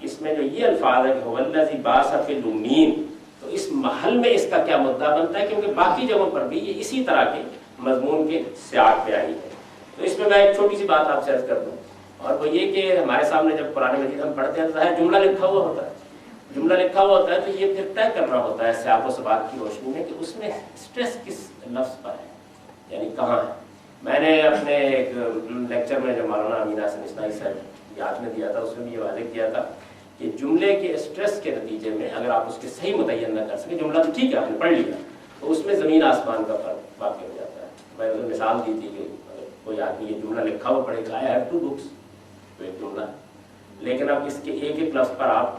اس میں جو یہ الفاظ ہے کہ هو الذی بعث فی الامین، تو اس محل میں اس کا کیا مدعا بنتا ہے؟ کیونکہ باقی جگہوں پر بھی یہ اسی طرح کے مضمون کے سیاق پہ آئی ہے۔ تو اس میں ایک چھوٹی سی بات آپ سے عرض کر دوں، اور وہ یہ کہ ہمارے سامنے جب قرآن مجید ہم پڑھتے ہیں تو ظاہر جملہ لکھا ہوا ہوتا ہے، جملہ لکھا ہوا ہوتا ہے تو یہ پھر طے کرنا ہوتا ہے سیاق و سباق کی روشنی میں کہ اس میں اسٹریس کس لفظ پر ہے، یعنی کہاں ہے۔ میں نے اپنے ایک لیکچر میں جو مولانا امین حسن اسماعیل صاحب یاد میں دیا تھا اس میں بھی یہ واضح کیا تھا کہ جملے کے اسٹریس کے نتیجے میں اگر آپ اس کے صحیح متعین نہ کر سکیں، جملہ تو ٹھیک ہے آپ نے پڑھ لیا، تو اس میں زمین آسمان کا فرق واقع ہو جاتا ہے۔ میں نے مثال دی تھی کہ اگر کوئی آدمی یہ جملہ لکھا ہوا پڑھے گا آئی ہیو 2 books، تو ایک جملہ، لیکن اب اس کے ایک ایک لفظ پر آپ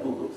2 books,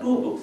2 books,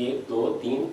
1, 2, 3,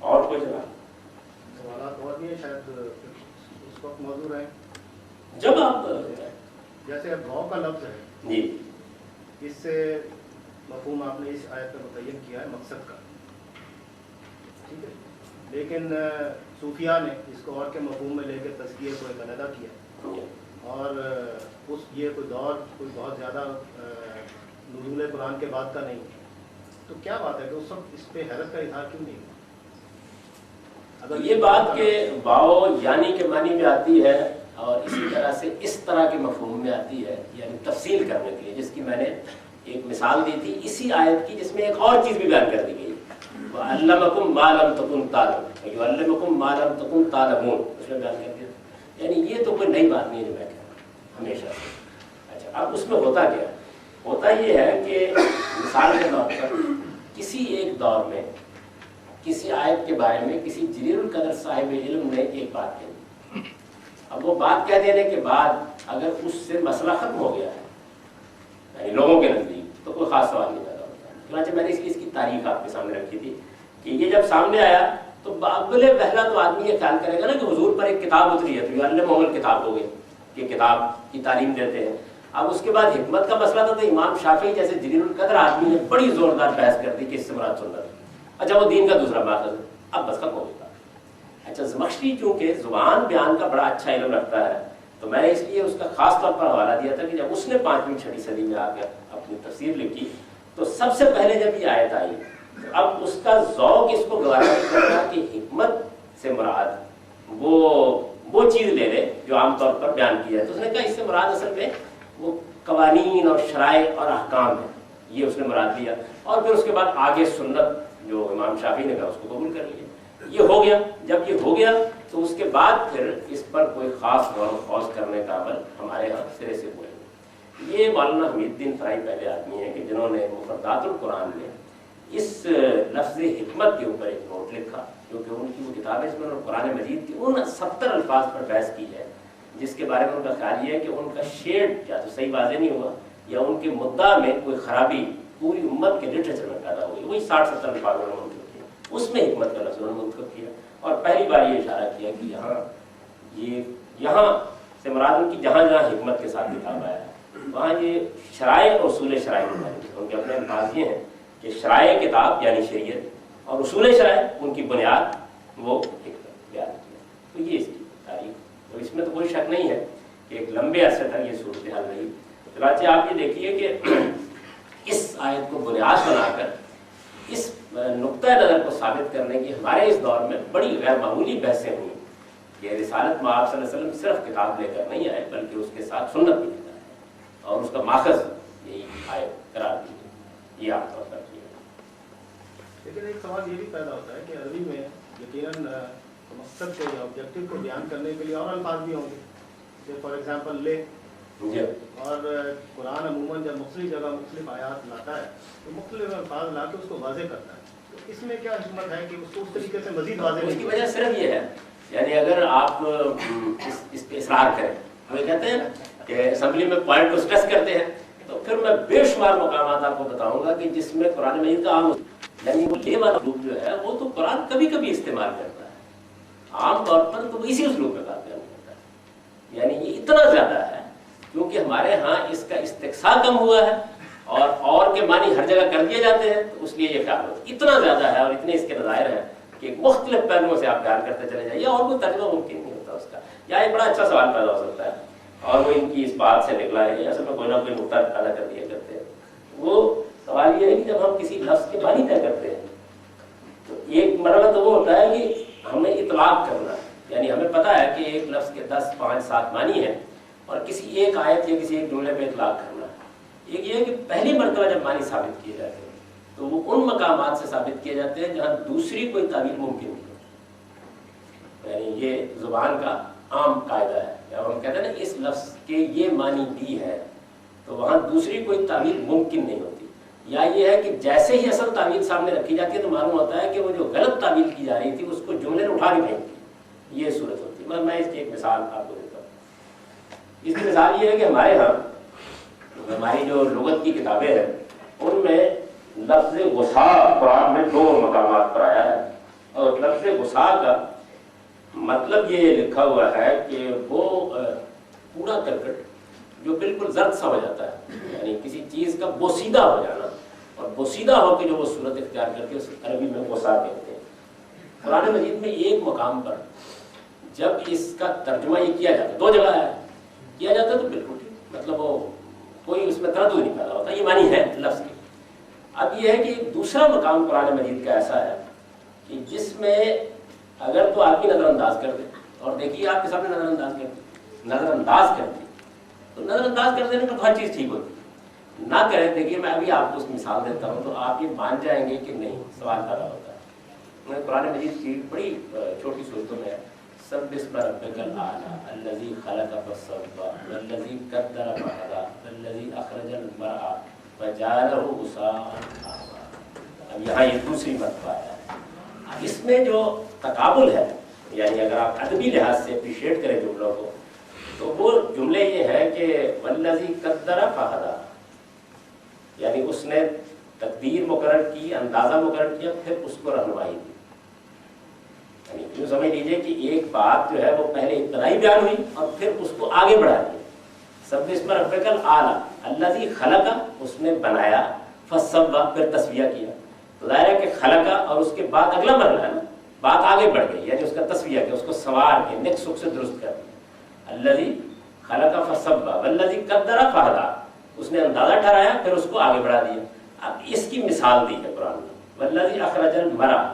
اور کوئی جواب؟ سوالات اور بھی ہیں شاید اس وقت موجود ہیں جب آپ جیسے اب غو کا لفظ ہے جی اس سے مفہوم آپ نے اس آیت میں متعین کیا ہے مقصد کا، ٹھیک ہے، لیکن صوفیہ نے اس کو اور کے مفہوم میں لے کے تزکیے کو ایک علیحدہ کیا اور یہ کوئی دور کوئی بہت زیادہ نزول قرآن کے بعد کا نہیں ہے، تو کیا بات ہے کہ اس وقت اس پہ حیرت کا اظہار کیوں نہیں ہوا؟ اگر یہ بات کہ باؤ یعنی کے معنی میں آتی ہے اور اسی طرح سے اس طرح کے مفہوم میں آتی ہے، یعنی تفصیل کرنے کے لیے، جس کی میں نے ایک مثال دی تھی اسی آیت کی، جس میں ایک اور چیز بھی بیان کر دی گئی، وَعَلَّمَكُمْ مَا لَمْ تَكُنْ تَعْلَمُونَ، وَعَلَّمَكُمْ مَا لَمْ تَكُنْ تَعْلَمُونَ، اس میں بیان کر دیا، یعنی یہ تو کوئی نئی بات نہیں ہے جو میں کہہ رہا ہوں ہمیشہ سے۔ اچھا اب اس میں ہوتا کیا؟ ہوتا یہ ہے کہ مثال کے طور پر کسی ایک دور میں کسی آیت کے بارے میں کسی جلیل القدر صاحب علم نے ایک بات کہی، اب وہ بات کہہ دینے کے بعد اگر اس سے مسئلہ ختم ہو گیا ہے یعنی لوگوں کے نزدیک، تو کوئی خاص سوال نہیں پیدا ہوتا ہے۔ چنانچہ میں نے اس کی تاریخ آپ کے سامنے رکھی تھی کہ یہ جب سامنے آیا تو بابل پہلا تو آدمی یہ خیال کرے گا نا کہ حضور پر ایک کتاب اتری ہے، تو یہ اللہ محمد کتاب ہو گئی کہ کتاب کی تعلیم دیتے ہیں۔ اب اس کے بعد حکمت کا مسئلہ تھا تو امام شافعی جیسے جلیل القدر آدمی نے بڑی زوردار بحث کر دی کہ اس سے مراد سنت ہے، اچھا وہ دین کا دوسرا ماخذ ہے، اب بس ختم ہو گیا۔ اچھا زمخشری چونکہ زبان بیان کا بڑا اچھا علم رکھتا ہے تو میں نے اس لیے اس کا خاص طور پر حوالہ دیا تھا کہ جب اس نے 5ویں 6ویں صدی میں آ کر اپنی تفسیر لکھی تو سب سے پہلے جب یہ آیت آئی تو اب اس کا ذوق اس کو گوارا نہیں کرتا کہ حکمت سے مراد وہ چیز لے لے جو عام طور پر بیان کی جائے، تو اس نے کہا اس سے مراد اصل میں وہ قوانین اور شرائع اور احکام ہے، یہ اس نے مراد لیا، اور پھر اس کے بعد آگے سنت جو امام شافعی نے کہا اس کو قبول کر لیا۔ یہ ہو گیا، جب یہ ہو گیا تو اس کے بعد پھر اس پر کوئی خاص غور و خوض کرنے کا عمل ہمارے ہاں سرے سے ہوا ہے۔ یہ مولانا حمید الدین فرائی پہلے آدمی ہیں کہ جنہوں نے مفردات القرآن میں اس لفظ حکمت کے اوپر ایک نوٹ لکھا، کیونکہ ان کی وہ کتاب ہے جس میں انہوں نے قرآن مجید کے ان 70 الفاظ پر بحث کی ہے جس کے بارے میں ان کا خیال یہ ہے کہ ان کا شیڈ یا تو صحیح واضح نہیں ہوا یا ان کے مدعا میں کوئی خرابی پوری امت کے لٹریچر میں پیدا ہوئی، وہی 60-70 الفاظ انہوں نے منتخب کیا، اس میں حکمت کا لفظ انہوں نے منتخب کیا اور پہلی بار یہ اشارہ کیا کہ یہاں سے مراد ان کی جہاں جہاں حکمت کے ساتھ کتاب آیا ہے وہاں یہ شرائع اور اصول شرائع ان کے اپنے الفاظ یہ ہیں کہ شرائع کتاب یعنی شریعت اور اصول شرائع ان کی بنیاد وہ حکمت بیان کیا، تو یہ اس کی تاریخ، تو اس میں تو کوئی شک نہیں ہے کہ ایک لمبے عرصے تک یہ صورتحال رہی۔ چنانچہ آپ یہ دیکھیے کہ اس آیت کو بنیاد بنا کر اس نقطۂ نظر کو ثابت کرنے کی ہمارے اس دور میں بڑی غیر معمولی بحثیں ہوئی کہ رسالت میں آپ صلی اللہ علیہ وسلم صرف کتاب لے کر نہیں آئے بلکہ اس کے ساتھ سنت بھی لے کر آئے اور اس کا ماخذ یہی آیت قرار دی، یہ عام طور پر کیا۔ لیکن ایک سوال یہ بھی پیدا ہوتا ہے کہ عربی میں یقیناً مقصد کو یا آبجیکٹو کو بیان کرنے کے لیے اور الفاظ بھی ہوں گے، جیسے فار ایگزامپل لے، اور قرآن عموماً جب مختلف جگہ مختلف آیات لاتا ہے تو مختلف الفاظ لا کے اس کو واضح کرتا ہے، تو اس میں کیا حکمت ہے کہ اس کو اس طریقے سے مزید واضح؟ اس کی وجہ صرف یہ ہے، یعنی اگر آپ اس پہ اصرار کریں، ہمیں کہتے ہیں کہ اسمبلی میں پوائنٹ کو اسٹریس کرتے ہیں، تو پھر میں بے شمار مقامات آپ کو بتاؤں گا کہ جس میں قرآن مجید کا عام یعنی وہ لے والا اسلوب جو ہے وہ تو قرآن کبھی کبھی استعمال کرتا ہے، عام طور پر تو اسی اسلوب میں بات بیان کرتا ہے، یعنی یہ اتنا زیادہ ہے کیونکہ ہمارے ہاں اس کا استقصاء کم ہوا ہے اور کے معنی ہر جگہ کر دیے جاتے ہیں، تو اس لیے یہ خیال ہوتا ہے اتنا زیادہ ہے اور اتنے اس کے نظائر ہیں کہ مختلف پہلوؤں سے آپ بیان کرتے چلے جائیں، یا اور کوئی ترجمہ ممکن نہیں ہوتا اس کا، یا ایک بڑا اچھا سوال پیدا ہو سکتا ہے اور وہ ان کی اس بات سے نکلا ہے یا اصل میں کوئی نہ کوئی نقطہ پیدا کر دیا کرتے ہیں۔ وہ سوال یہ ہے کہ جب ہم کسی لفظ کے معنی طے کرتے ہیں تو ایک مرحلہ تو وہ ہوتا ہے کہ ہمیں اطلاق کرنا ہے، یعنی ہمیں پتہ ہے کہ ایک لفظ کے 10 5 7 معنی ہیں اور کسی ایک آیت یا کسی ایک جملے پہ اطلاق کرنا ہے۔ ایک یہ ہے کہ پہلی مرتبہ جب معنی ثابت کیے جاتے ہیں تو وہ ان مقامات سے ثابت کیے جاتے ہیں جہاں دوسری کوئی تعبیر ممکن نہیں، یعنی یہ زبان کا عام قاعدہ ہے، جب ہم کہتے ہیں نا اس لفظ کے یہ معنی بھی ہے تو وہاں دوسری کوئی تعبیر ممکن نہیں ہوتی، یا یہ ہے کہ جیسے ہی اصل تعبیر سامنے رکھی جاتی ہے تو معلوم ہوتا ہے کہ وہ جو غلط تعبیر کی جا رہی تھی اس کو جملے نے اٹھا کے پھینک دی، یہ صورت ہوتی ہے۔ میں اس کی ایک مثال آپ کو دیتا ہوں۔ اس کی مثال یہ ہے کہ ہمارے ہاں ہماری جو لغت کی کتابیں ہیں ان میں لفظ غصہ قرآن میں 2 مقامات پر آیا ہے اور لفظ غصا کا مطلب یہ لکھا ہوا ہے کہ وہ کوڑا کرکٹ جو بالکل زرد سا ہو جاتا ہے، یعنی کسی چیز کا بوسیدہ ہو جانا، اور بوسیدہ ہو کے جو وہ صورت اختیار کرتے ہیں اس عربی میں غصا کہتے ہیں۔ قرآن مجید میں ایک مقام پر جب اس کا ترجمہ یہ کیا جاتا ہے، دو جگہ ہے کیا جاتا ہے تو بالکل ٹھیک، مطلب وہ کوئی اس میں تردد نہیں پیدا ہوتا، یہ معنی ہے لفظ کی۔ اب یہ ہے کہ ایک دوسرا مقام قرآن مجید کا ایسا ہے کہ جس میں اگر تو آدمی نظر انداز کر دے، اور دیکھیے آپ کے سامنے نظر انداز کر دے، نظر انداز کر دے تو نظر انداز کر دینے پر ہر چیز ٹھیک ہوتی ہے، نہ کرے دیکھیے میں ابھی آپ کو اس مثال دیتا ہوں تو آپ یہ مان جائیں گے کہ نہیں سوال پیدا ہوتا ہے۔ قرآن مجید کی بڑی چھوٹی صورتوں میں ہے، سب اسم ربک الاعلی الذی خلق فسوى والذی قدر فہدی والذی اخرج المرعى فجعلہ غثاء۔ اب یہاں یہ دوسری مرتبہ ہے۔ اب اس میں جو تقابل ہے، یعنی اگر آپ ادبی لحاظ سے اپریشیٹ کریں جملوں کو تو وہ جملے یہ ہے کہ والذی قدر فہدی، یعنی اس نے تقدیر مقرر کی، اندازہ مقرر کیا، پھر اس کو رہنمائی دی۔ یعنی یوں سمجھ لیجیے کہ ایک بات جو ہے وہ پہلے ابتدائی بیان ہوئی اور پھر اس کو آگے بڑھا دیا۔ سب اسم ربک الاعلی الذی خلق، اس نے بنایا، فسوى پھر تسویہ کیا، تو ظاہر ہے کہ خلق اور اس کے بعد اگلا مرحلہ ہے نا، بات آگے بڑھ گئی، یعنی اس کا تسویہ کیا، اس کو سوار کے نک سک سے درست کر دیا۔ الذی خلق فسوى والذی قدر فہدی، اس نے اندازہ ٹھہرایا پھر اس کو آگے بڑھا دیا۔ اب اس کی مثال دی ہے قرآن میں، والذی اخرج المرعى،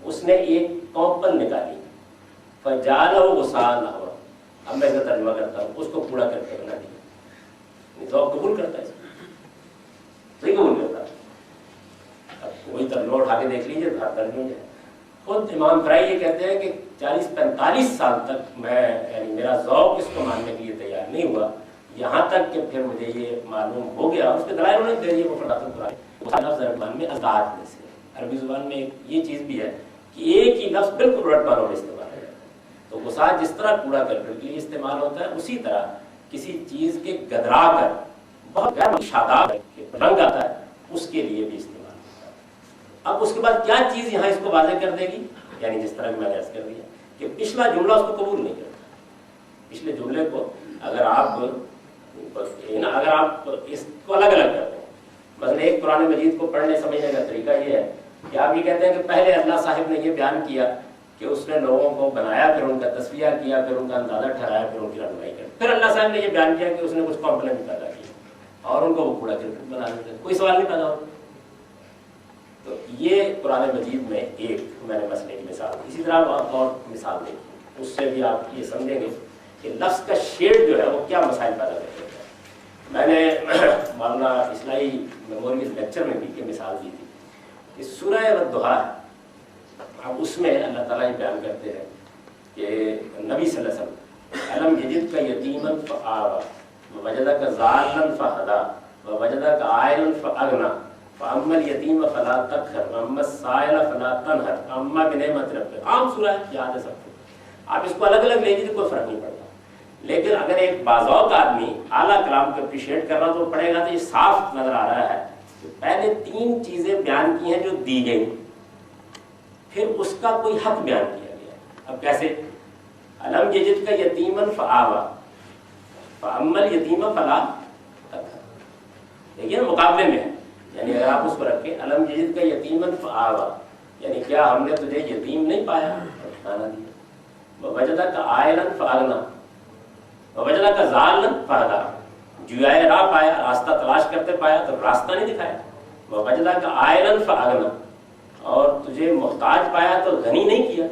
اس نے ایک کونپل نکالی، فجعلہ غثاء نحوا، اب میں اسے ترجمہ کرتا ہوں، اس کو کوڑا کر کے بنا دیا۔ ذوق قبول کرتا ہے اس کو، نہیں قبول کرتا۔ اب وہی ترجمہ اٹھا کے دیکھ لیجیے، ترجمہ ہے خود امام فرائی یہ کہتے ہیں کہ 40-45 سال تک میں، یعنی میرا ذوق اس کو ماننے کے لیے تیار نہیں ہوا، یہاں تک کہ پھر مجھے یہ معلوم ہو گیا، اس کے دلائل انہوں نے دے دیے مفردات القرآن۔ لفظ زبان میں ازداد میں سے، عربی زبان میں یہ چیز بھی ہے کہ ایک ہی لفظ بالکل الٹ معنوں میں استعمال ہے۔ تو غصہ جس طرح کوڑا کرکٹ کے لیے استعمال ہوتا ہے، اسی طرح کسی چیز کے گدرا کر بہت گرم شاداب رنگ آتا ہے، اس کے لیے بھی استعمال ہوتا ہے۔ اب اس کے بعد کیا چیز یہاں اس کو واضح کر دے گی، یعنی جس طرح میں نے عرض کر دیا کہ پچھلا جملہ اس کو قبول نہیں کرتا۔ پچھلے جملے کو اگر آپ اس کو الگ الگ کرتے ہیں، مثلا ایک قرآن مجید کو پڑھنے سمجھنے کا طریقہ یہ ہے کہ آپ یہ کہتے ہیں کہ پہلے اللہ صاحب نے یہ بیان کیا کہ اس نے لوگوں کو بنایا، پھر ان کا تسویہ کیا، پھر ان کا اندازہ ٹھہرایا، پھر ان کی رہنمائی کی، پھر اللہ صاحب نے یہ بیان کیا کہ اس نے کچھ کمپلینٹ پیدا کی اور ان کو وہ کوڑا کرکٹ بنا دیتے، کوئی سوال نہیں پیدا ہوتا۔ تو یہ قرآن مجید میں ایک میں نے مسئلے کی مثال دی۔ اسی طرح اور مثال دیکھی، اس سے بھی آپ یہ سمجھیں گے کہ لفظ کا شیڈ جو ہے وہ کیا مسائل پیدا کرتا ہے۔ میں نے مولانا اصلاحی میموریز لیکچر میں بھی یہ مثال دی تھی کہ سورہ والضحیٰ ہے، اب اس میں اللہ تعالیٰ یہ بیان کرتے ہیں کہ نبی صلی اللہ علیہ وسلم علم یجدک یتیما فآویٰ ووجدک ضالا فہدیٰ ووجدک عائلا فأغنیٰ فأما الیتیم فلا تقہر واما السائل فلا تنہر واما بنعمت ربک۔ عام سورہ ہے، یاد ہے سب کو، آپ اس کو الگ الگ لے لیجیے کوئی فرق نہیں پڑتا۔ لیکن اگر ایک باذوق آدمی اعلیٰ کلام کو اپریشیٹ کر رہا تو وہ پڑھے گا تو یہ صاف نظر آ رہا ہے کہ پہلے 3 چیزیں بیان کی ہیں جو دی گئی، پھر اس کا کوئی حق بیان کیا گیا۔ اب کیسے؟ علم یجدک یتیما فآویٰ فاما الیتیم فلا تقہر، دیکھیے مقابلے میں ہے، یعنی اگر آپ اس کو رکھیں علم یجدک یتیما فآویٰ، یعنی کیا ہم نے تجھے یتیم نہیں پایا اور ٹھکانہ دیا، ووجدک عائلا فأغنیٰ ووجدک ضالا فہدیٰ، جوائے راہ پایا، راستہ تلاش کرتے پایا تو راستہ نہیں دکھایا، ووجدک عائلا فأغنیٰ، اور تجھے محتاج پایا تو غنی نہیں کیا،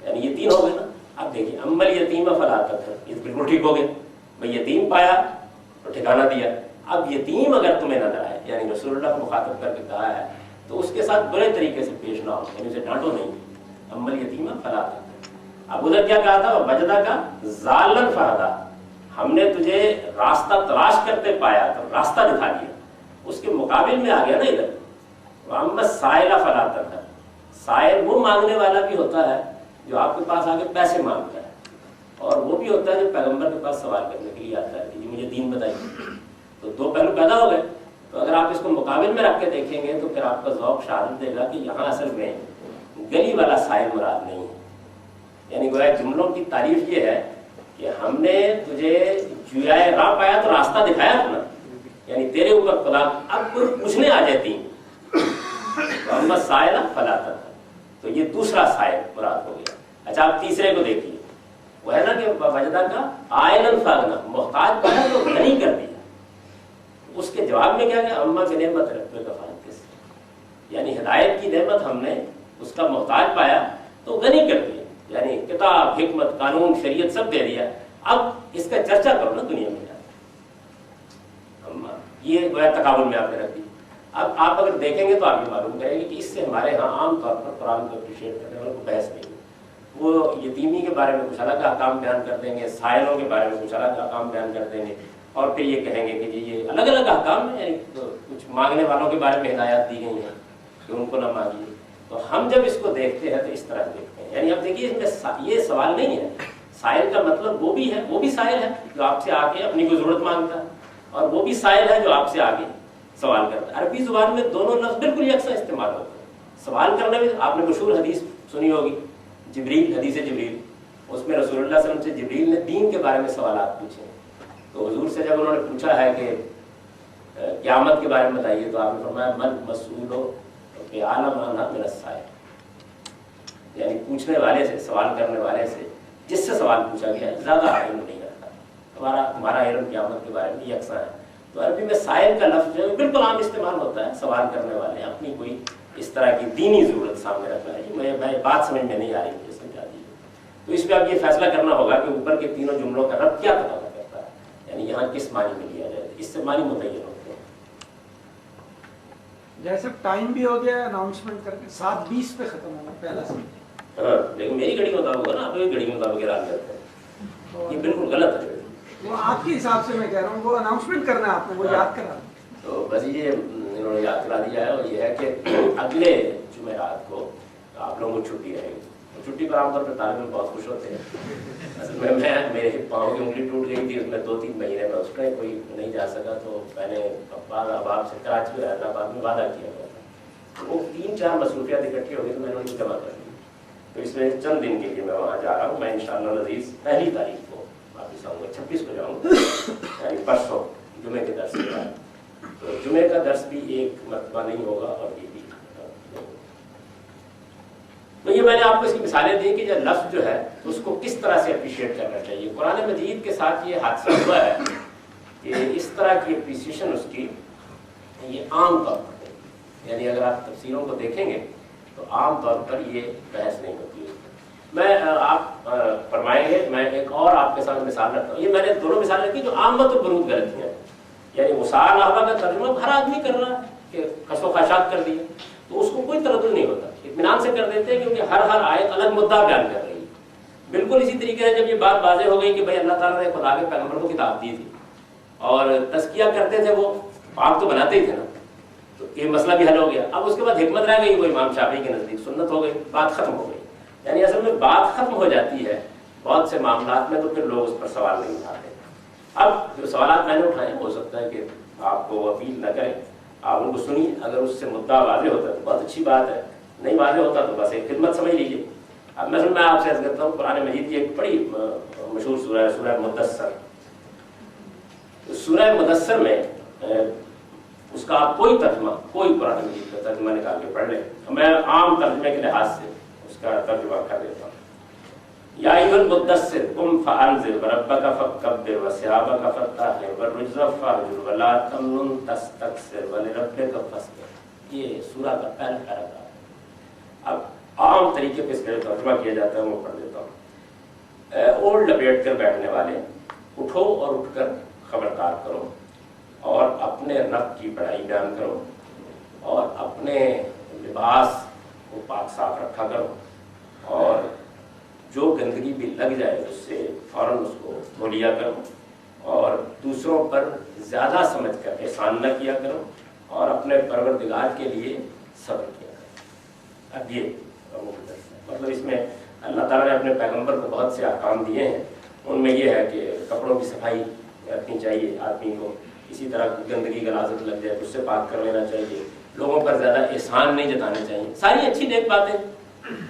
یعنی یہ 3 ہو گئے نا۔ اب دیکھیے اما الیتیم فلا تقہر، یہ بالکل ٹھیک ہو گیا، بھائی یتیم پایا تو ٹھکانہ دیا۔ اب یتیم اگر تمہیں نظر آئے، یعنی رسول اللہ کو مخاطب کر کے کہا ہے تو اس کے ساتھ برے طریقے سے پیش نہ ہو، یعنی اسے ڈانٹو نہیں، اما الیتیم فلا تقہر۔ اب ادھر کیا کہا تھا، ووجدک ضالا فہدیٰ، ہم نے تجھے راستہ تلاش کرتے پایا تو راستہ دکھا دیا، اس کے مقابل میں آ گیا نا ادھر واما السائل فلا تنہر۔ سائل وہ مانگنے والا بھی ہوتا ہے جو آپ کے پاس آ کے پیسے مانگتا ہے، اور وہ بھی ہوتا ہے جو پیغمبر کے پاس سوال کرنے کے لیے آتا ہے کہ مجھے دین بتائیے۔ تو 2 پہلو پیدا ہو گئے۔ تو اگر آپ اس کو مقابل میں رکھ کے دیکھیں گے تو پھر آپ کا ذوق شہادت دے گا کہ یہاں اصل میں گلی والا سائل مراد نہیں ہے. یعنی گویا جملوں کی تعریف یہ ہے کہ ہم نے تجھے جویائے راہ پایا تو راستہ دکھایا تھا نا, یعنی تیرے اوپر خدا اب کوئی پوچھنے آ جاتی تو اما سائل فلاتا تھا, تو یہ دوسرا سائل مراد ہو گیا. اچھا آپ تیسرے کو دیکھیے, وہ ہے نا کہ وجدہ کا آئلن فاغنا, محتاج پایا تو غنی کر دیا. اس کے جواب میں کیا کہ اما کی نعمت ربے کا فانکس, یعنی ہدایت کی نعمت ہم نے اس کا محتاج پایا تو غنی کر دیا, یعنی کتاب, حکمت, قانون, شریعت سب دے دیا. اب اس کا چرچا کرو نا دنیا میں, یہ گویا تقابل میں آپ نے رکھ دی. اب آپ اگر دیکھیں گے تو آپ یہ معلوم کریں گے کہ اس سے ہمارے ہاں عام طور پر قرآن کو اپریشیٹ کرنے والوں کو بحث نہیں. وہ یتیمی کے بارے میں کچھ الگ احکام بیان کر دیں گے, سائلوں کے بارے میں کچھ الگ احکام بیان کر دیں گے, اور پھر یہ کہیں گے کہ جی یہ الگ الگ احکام ہیں, کچھ مانگنے والوں کے بارے میں ہدایات دی گئی ہیں کہ ان کو نہ مانگیے. تو ہم جب اس کو دیکھتے ہیں تو اس طرح دیکھتے ہیں. یعنی اب دیکھیے اس میں یہ سوال نہیں ہے, سائل کا مطلب وہ بھی ہے, وہ بھی سائل ہے جو آپ سے آ کے اپنی کوئی ضرورت مانگتا ہے, اور وہ بھی سائل ہے جو آپ سے آگے سوال کرتا ہے. عربی زبان میں دونوں لفظ بالکل یکساں استعمال ہوتے ہیں. سوال کرنے میں آپ نے مشہور حدیث سنی ہوگی, جبریل, حدیث جبریل, اس میں رسول اللہ صلی اللہ علیہ وسلم سے جبریل نے دین کے بارے میں سوالات پوچھے. تو حضور سے جب انہوں نے پوچھا ہے کہ قیامت کے بارے میں بتائیے, تو آپ نے فرمایا من مسئول بعالم عنہا من السائل, یعنی پوچھنے والے سے, سوال کرنے والے سے, جس سے سوال پوچھا گیا زیادہ علم نہیں رکھتا. تمہارا علم قیامت کے بارے میں یکساں ہے. تو عربی میں سائل کا لفظ جو ہے بالکل عام استعمال ہوتا ہے, سوال کرنے والے, اپنی کوئی اس طرح کی دینی ضرورت سامنے رکھنا ہے. میں بات سمجھ میں نہیں آ رہی, مجھے سمجھا دیجیے. تو اس پہ اب یہ فیصلہ کرنا ہوگا کہ اوپر کے تینوں جملوں کا رب کیا پتہ کرتا ہے, یعنی یہاں کس معنی میں لیا جائے, اس سے معنی متعین ہوتے ہیں. جیسے ٹائم بھی ہو گیا, اناؤنسمنٹ کر کے 7:20 پہ ختم ہوگا پہلا سے. ہاں, لیکن میری گھڑی کے مطابق ہوگا نا, آپ گھڑی کے مطابق اعلان کرتے ہیں, یہ بالکل غلط ہے. وہ آپ کے حساب سے میں کہہ رہا ہوں, وہ اناؤنسمنٹ کرنا ہے آپ نے, وہ یاد کرا. تو بس یہ انہوں نے یاد کرا دیا ہے, اور یہ ہے کہ اگلے جمعرات کو آپ لوگوں کو چھٹی رہے گی. چھٹی پر عام طور پر طالب علم بہت خوش ہوتے ہیں. اصل میں میرے پاؤں کی انگلی ٹوٹ گئی تھی, اس میں 2-3 مہینے میں اس میں کوئی نہیں جا سکا, تو میں نے احباب سے کراچی اور حیدرآباد میں وعدہ کیا ہوا تھا. وہ 3-4 مصروفیات اکٹھی ہو گئی تو میں نے ان کو جمع کر دی. تو اس میں چند دن کے لیے میں وہاں جا رہا ہوں. میں انشاءاللہ العزیز 1 تاریخ کو واپس آؤں گا, 26 کو جاؤں گا, یعنی پرسوں جمعے کے درس کے بعد. تو جمعے کا درس بھی ایک مرتبہ نہیں ہوگا, اور یہ بھی. تو یہ میں نے آپ کو اس کی مثالیں دی کہ جو لفظ جو ہے اس کو کس طرح سے اپریشیٹ کرنا چاہیے. قرآن مجید کے ساتھ یہ حادثہ ہوا ہے کہ اس طرح کی اپریسیشن اس کی یہ عام طور پر, یعنی اگر آپ تفسیروں کو دیکھیں گے تو عام طور پر یہ بحث نہیں ہوتی ہے. میں آپ فرمائیں گے, میں ایک اور آپ کے ساتھ مثال رکھتا ہوں. یہ میں نے دونوں مثال رکھی جو عامت و برود غلطیاں ہیں. یعنی وصال احبا کا ترجمہ ہر آدمی کر رہا ہے کہ خس و خاشاک کر دیا, تو اس کو کوئی تردد نہیں ہوتا, اطمینان سے کر دیتے ہیں, کیونکہ ہر آیت الگ مدعا بیان کر رہی ہے. بالکل اسی طریقے سے جب یہ بات واضح ہو گئی کہ بھائی اللہ تعالیٰ نے خدا کے پیغمبر کو کتاب دی تھی اور تزکیہ کرتے تھے, وہ پاک تو بناتے ہی تھے نا, تو یہ مسئلہ بھی حل ہو گیا. اب اس کے بعد حکمت رہ گئی, وہ امام شافعی کے نزدیک سنت ہو گئی, بات ختم ہو گئی. یعنی اصل میں بات ختم ہو جاتی ہے بہت سے معاملات میں, تو پھر لوگ اس پر سوال نہیں اٹھاتے. اب جو سوالات میں نے اٹھائے ہو سکتا ہے کہ آپ کو اپیل نہ کریں, آپ ان کو سنیے. اگر اس سے مدعا واضح ہوتا ہے تو بہت اچھی بات ہے, نہیں واضح ہوتا تو بس ایک خدمت سمجھ لیجیے. اب میں آپ سے عرض کرتا ہوں, قرآن مجید کی ایک بڑی مشہور سورہ ہے, سورہ مدثر. سورہ مدثر میں اس کا آپ کوئی ترجمہ, کوئی قرآن مجید کا ترجمہ نکال کے پڑھ لیں. میں عام ترجمے کے لحاظ سے اس کا ترجمہ کر دیتا ہوں. یا ایھا المدثر قم فانذر وربک فکبر وثیابک فطہر والرجز فاہجر ولا تمنن تستکثر ولربک فاصبر. یہ سورہ کا پہلا پیراگراف ہے. اب عام طریقے پہ اس کا ترجمہ کیا جاتا ہے, وہ پڑھ دیتا ہوں. اوڑھ لپیٹ کر بیٹھنے والے, اٹھو اور اٹھ کر خبردار کرو, اور اپنے رب کی بڑائی بیان کرو, اور اپنے لباس کو پاک صاف رکھا کرو, اور جو گندگی بھی لگ جائے اس سے فوراً اس کو دھو لیا کرو, اور دوسروں پر زیادہ سمجھ کر احسان نہ کیا کرو, اور اپنے پروردگار کے لیے صبر کیا کرو. اب یہ مطلب اس میں اللہ تعالیٰ نے اپنے پیغمبر کو بہت سے احکام دیے ہیں. ان میں یہ ہے کہ کپڑوں کی صفائی رکھنی چاہیے آدمی کو, اسی طرح گندگی غلاظت لگ جائے تو اس سے پاک کر لینا چاہیے, لوگوں پر زیادہ احسان نہیں جتانے چاہیے. ساری اچھی نیک باتیں